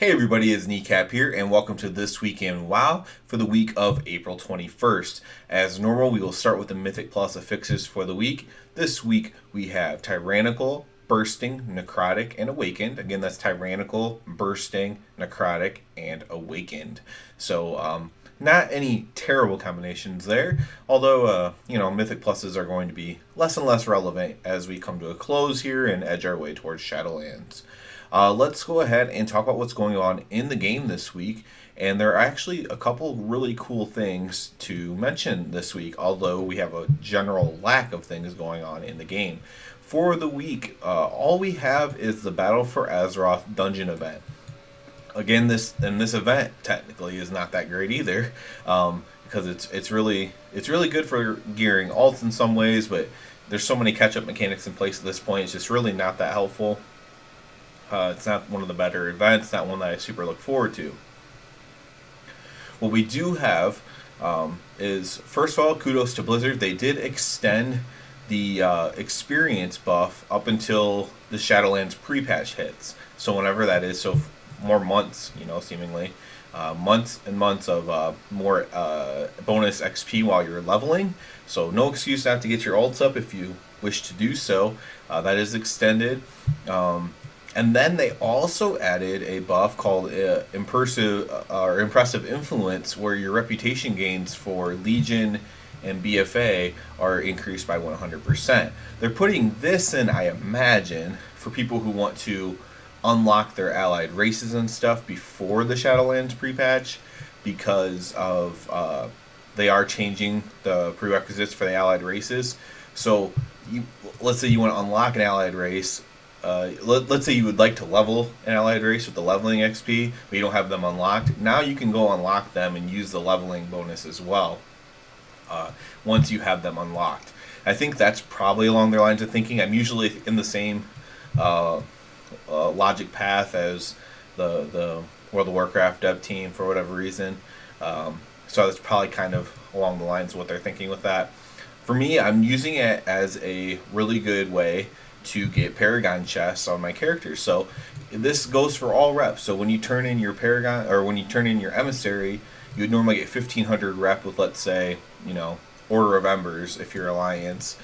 Hey everybody, it's Kneecap here, and welcome to This Week in WoW for the week of April 21st. As normal, we will start with the Mythic Plus affixes for the week. This week we have Tyrannical, Bursting, Necrotic, and Awakened. Again, that's Tyrannical, Bursting, Necrotic, and Awakened. So, not any terrible combinations there, although, Mythic Pluses are going to be less and less relevant as we come to a close here and edge our way towards Shadowlands. Let's go ahead and talk about what's going on in the game this week. And there are actually a couple really cool things to mention this week, although we have a general lack of things going on in the game. For the week, all we have is the Battle for Azeroth dungeon event. Again, this event technically is not that great either, because it's really good for gearing alts in some ways, but there's so many catch-up mechanics in place at this point. It's just really not that helpful. It's not one of the better events, not one that I super look forward to. What we do have is, first of all, kudos to Blizzard. They did extend the experience buff up until the Shadowlands pre-patch hits. So whenever that is, so more months, seemingly. Months and months of more bonus XP while you're leveling. So no excuse not to get your ults up if you wish to do so. That is extended. And then they also added a buff called Impressive Influence, where your reputation gains for Legion and BFA are increased by 100%. They're putting this in, I imagine, for people who want to unlock their allied races and stuff before the Shadowlands pre-patch, because of they are changing the prerequisites for the allied races. So let's say you want to unlock an allied race. Let's say you would like to level an allied race with the leveling XP, but you don't have them unlocked. Now you can go unlock them and use the leveling bonus as well once you have them unlocked. I think that's probably along their lines of thinking. I'm usually in the same logic path as the World of Warcraft dev team for whatever reason. So that's probably kind of along the lines of what they're thinking with that. For me, I'm using it as a really good way to get Paragon chests on my characters. So this goes for all reps. So when you turn in your Paragon, or when you turn in your Emissary, you would normally get 1500 rep with, let's say, Order of Embers if you're Alliance.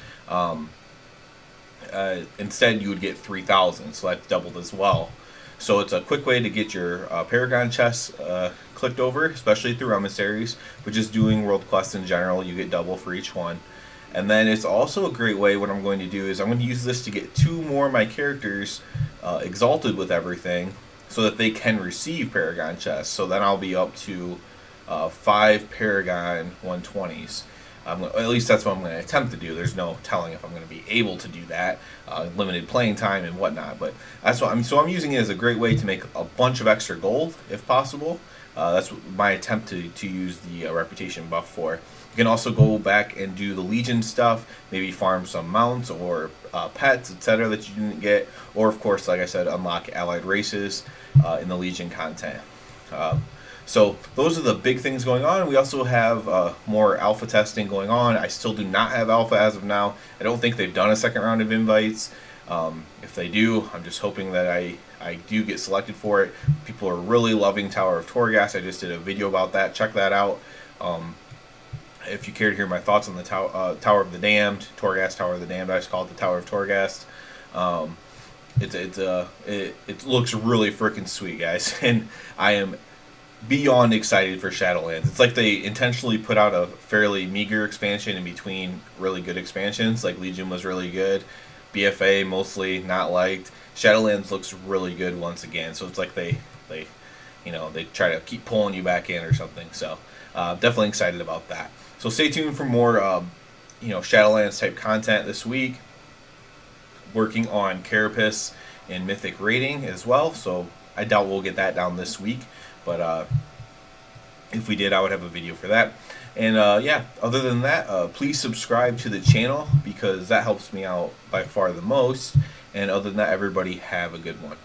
Instead you would get 3000, so that's doubled as well. So it's a quick way to get your Paragon chests clicked over, especially through Emissaries, but just doing world quests in general, you get double for each one. And then it's also a great way, what I'm going to do is I'm going to use this to get 2 more of my characters exalted with everything so that they can receive Paragon chests. So then I'll be up to 5 Paragon 120s. At least that's what I'm going to attempt to do. There's no telling if I'm going to be able to do that. Limited playing time and whatnot. But that's what I'm using it as a great way to make a bunch of extra gold if possible. That's my attempt to use the reputation buff for. You can also go back and do the Legion stuff, maybe farm some mounts or pets, etc. that you didn't get, or of course, like I said, unlock allied races in the Legion content. So those are the big things going on. We also have more alpha testing going on. I still do not have alpha as of now. I don't think they've done a second round of invites. If they do, I'm just hoping that I do get selected for it. People are really loving Tower of Torghast. I just did a video about that. Check that out. If you care to hear my thoughts on the Tower of the Damned, Torghast Tower of the Damned, I just call it the Tower of Torghast. It looks really freaking sweet, guys, and I am beyond excited for Shadowlands. It's like they intentionally put out a fairly meager expansion in between really good expansions. Like Legion was really good, BFA mostly not liked. Shadowlands looks really good once again. So it's like they try to keep pulling you back in or something. So definitely excited about that. So stay tuned for more Shadowlands type content this week. Working on Carapace and Mythic rating as well. So I doubt we'll get that down this week. But if we did, I would have a video for that. And other than that, please subscribe to the channel because that helps me out by far the most. And other than that, everybody have a good one.